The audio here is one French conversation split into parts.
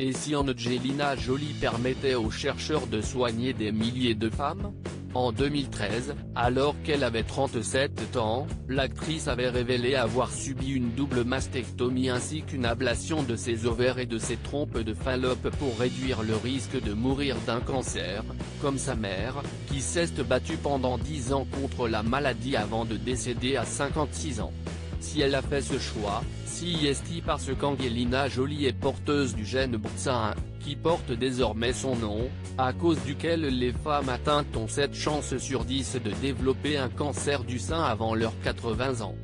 Et si Angelina Jolie permettait aux chercheurs de soigner des milliers de femmes ? En 2013, alors qu'elle avait 37 ans, l'actrice avait révélé avoir subi une double mastectomie ainsi qu'une ablation de ses ovaires et de ses trompes de Fallope pour réduire le risque de mourir d'un cancer, comme sa mère, qui s'est battue pendant 10 ans contre la maladie avant de décéder à 56 ans. Si elle a fait ce choix, c'est parce qu'Angelina Jolie est porteuse du gène BRCA1, qui porte désormais son nom, à cause duquel les femmes atteintes ont 7 chances sur 10 de développer un cancer du sein avant leurs 80 ans.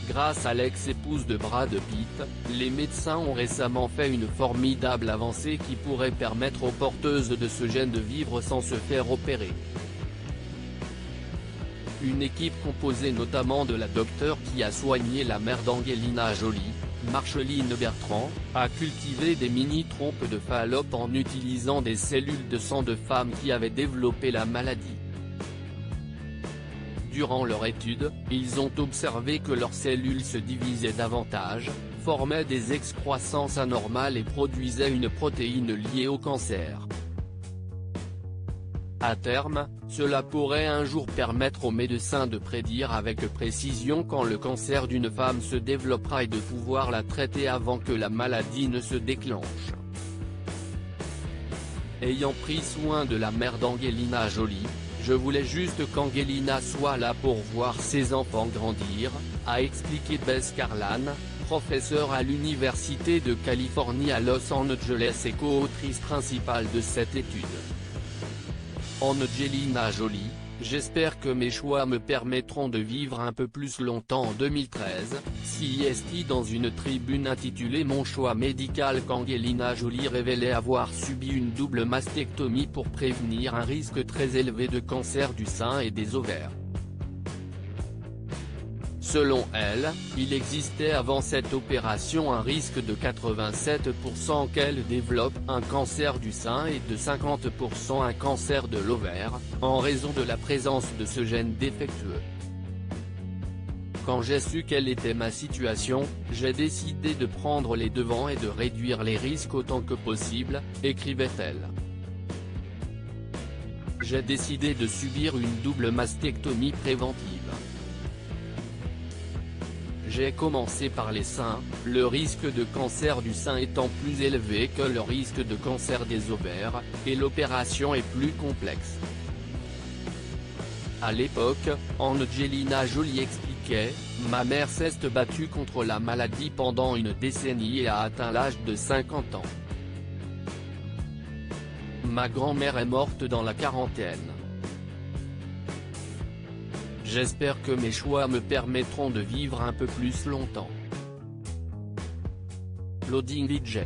Grâce à l'ex-épouse de Brad Pitt, les médecins ont récemment fait une formidable avancée qui pourrait permettre aux porteuses de ce gène de vivre sans se faire opérer. Une équipe composée notamment de la docteure qui a soigné la mère d'Angelina Jolie, Marceline Bertrand, a cultivé des mini-trompes de Fallope en utilisant des cellules de sang de femmes qui avaient développé la maladie. Durant leur étude, ils ont observé que leurs cellules se divisaient davantage, formaient des excroissances anormales et produisaient une protéine liée au cancer. À terme, cela pourrait un jour permettre aux médecins de prédire avec précision quand le cancer d'une femme se développera et de pouvoir la traiter avant que la maladie ne se déclenche. Ayant pris soin de la mère d'Angelina Jolie, je voulais juste qu'Angelina soit là pour voir ses enfants grandir, a expliqué Bess Carlan, professeure à l'Université de Californie à Los Angeles et co-autrice principale de cette étude. Angelina Jolie, j'espère que mes choix me permettront de vivre un peu plus longtemps. En 2013, c'est dans une tribune intitulée Mon choix médical qu'Angelina Jolie révélait avoir subi une double mastectomie pour prévenir un risque très élevé de cancer du sein et des ovaires. Selon elle, il existait avant cette opération un risque de 87% qu'elle développe un cancer du sein et de 50% un cancer de l'ovaire, en raison de la présence de ce gène défectueux. Quand j'ai su quelle était ma situation, j'ai décidé de prendre les devants et de réduire les risques autant que possible, écrivait-elle. J'ai décidé de subir une double mastectomie préventive. J'ai commencé par les seins, le risque de cancer du sein étant plus élevé que le risque de cancer des ovaires, et l'opération est plus complexe. À l'époque, Angelina Jolie expliquait, « Ma mère s'est battue contre la maladie pendant une décennie et a atteint l'âge de 50 ans. Ma grand-mère est morte dans la quarantaine. J'espère que mes choix me permettront de vivre un peu plus longtemps. Loading DJ.